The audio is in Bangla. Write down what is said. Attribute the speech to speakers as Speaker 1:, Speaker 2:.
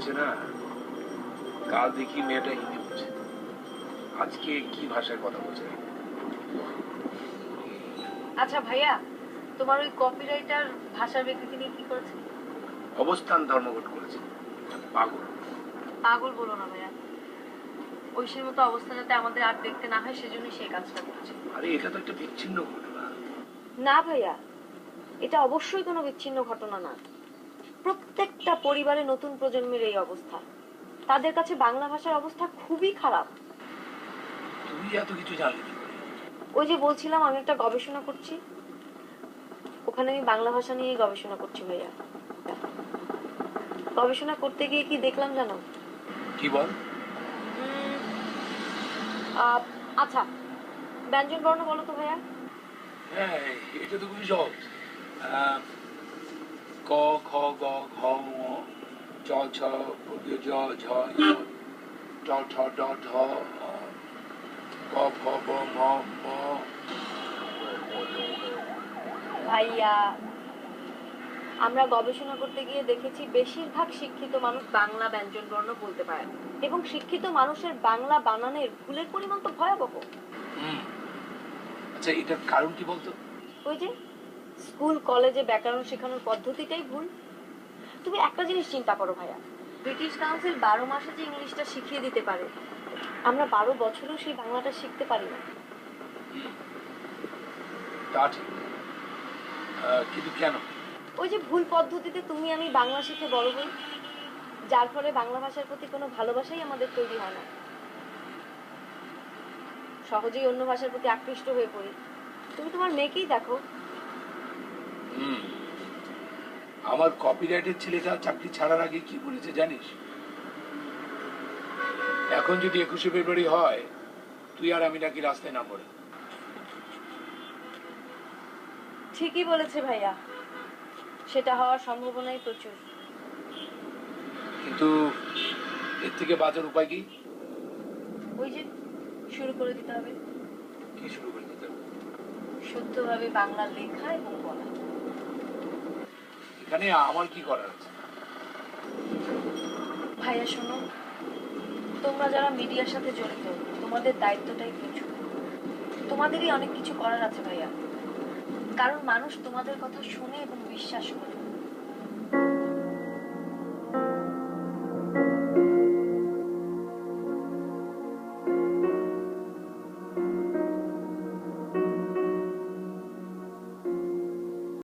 Speaker 1: হয়েছে না, কাল দেখি মেয়েটা হিন্দি বলছে, আজকে কি ভাষায় কথা বলছে।
Speaker 2: আচ্ছা ভাইয়া, তোমার ওই কপিরাইটার ভাষার বিকৃতি নিয়ে কি করেছে?
Speaker 1: অবস্থান ধর্মঘট করেছে। পাগল।
Speaker 2: পাগল বলো না ভাইয়া, ঐশীর মতো অবস্থা যাতে আমাদের আর দেখতে না হয় সেজন্য সেই কাজটা করছে।
Speaker 1: আরে এটা তো একটা বিচ্ছিন্ন ঘটনা।
Speaker 2: না ভাইয়া, এটা অবশ্যই কোনো বিচ্ছিন্ন ঘটনা না। প্রত্যেকটা পরিবারে নতুন প্রজন্মের এই অবস্থা, তাদের কাছে বাংলা ভাষার অবস্থা খুবই খারাপ।
Speaker 1: তুই এত কিছু জানলি কি করে?
Speaker 2: ওই যে বলছিলাম আমি একটা গবেষণা করছি, ওখানে আমি বাংলা ভাষা নিয়ে গবেষণা করছি ভাইয়া। গবেষণা করতে গিয়ে কি দেখলাম জানো?
Speaker 1: কি বল?
Speaker 2: আচ্ছা, ব্যঞ্জন বর্ণ বলো তো ভাইয়া।
Speaker 1: হ্যাঁ, এটা তো খুবই সহজ। ক খ গ ঘ ঙ চ ছ জ ঝ ঞ ট ঠ ড ঢ প ফ ব ম ম।
Speaker 2: ভাইয়া, আমরা গবেষণা করতে গিয়ে দেখেছি বেশিরভাগ শিক্ষিত মানুষ বাংলা ব্যঞ্জন বর্ণ বলতে পারে না, এবং শিক্ষিত মানুষের বাংলা বানানের ভুলের পরিমাণ তো ভয়াবহ।
Speaker 1: আচ্ছা, এটার কারণ কি বলতো?
Speaker 2: ওই যে স্কুল কলেজে ব্যাকরণ শেখানোর পদ্ধতিটাই ভুল। তুমি একটা জিনিস চিন্তা করো ভাইয়া, ব্রিটিশ কাউন্সিল 12 মাসে যে ইংলিশটা শিখিয়ে দিতে পারে, আমরা 12 বছরেও সেই বাংলাটা শিখতে পারি না।
Speaker 1: তা ঠিক, কিন্তু কেন?
Speaker 2: ওই যে ভুল পদ্ধতিতে তুমি আমি বাংলা শিখে বড় হই, যার ফলে বাংলা ভাষার প্রতি কোনো ভালোবাসাই আমাদের তৈরি হয় না, সহজেই অন্য ভাষার প্রতি আকৃষ্ট হয়ে পড়ি। তুমি তোমার মেয়েকেই দেখো।
Speaker 1: আমার কপিরাইটের ছেলেটা চাকরি ছাড়ার আগে কি বলেছে জানিস? এখন যদি 21শে ফেব্রুয়ারি হয়, তুই আর আমি নাকি রাস্তায় নামবো না।
Speaker 2: ঠিকই বলেছে ভাইয়া, সেটা হওয়ার সম্ভাবনাই প্রচুর।
Speaker 1: কিন্তু এর থেকে বাঁচার উপায় কি?
Speaker 2: ওই যে শুরু করে দিতে হবে।
Speaker 1: কি শুরু করে দিতে হবে?
Speaker 2: শুদ্ধভাবে বাংলা লেখা এবং বলা।
Speaker 1: এখানে আমার কি করার আছে?
Speaker 2: ভাইয়া শোনো, তোমরা যারা মিডিয়ার সাথে জড়িত, তোমাদের দায়িত্বটাই প্রচুর। তোমাদেরই অনেক কিছু করার আছে ভাইয়া, কারণ মানুষ তোমাদের কথা শুনে এবং বিশ্বাস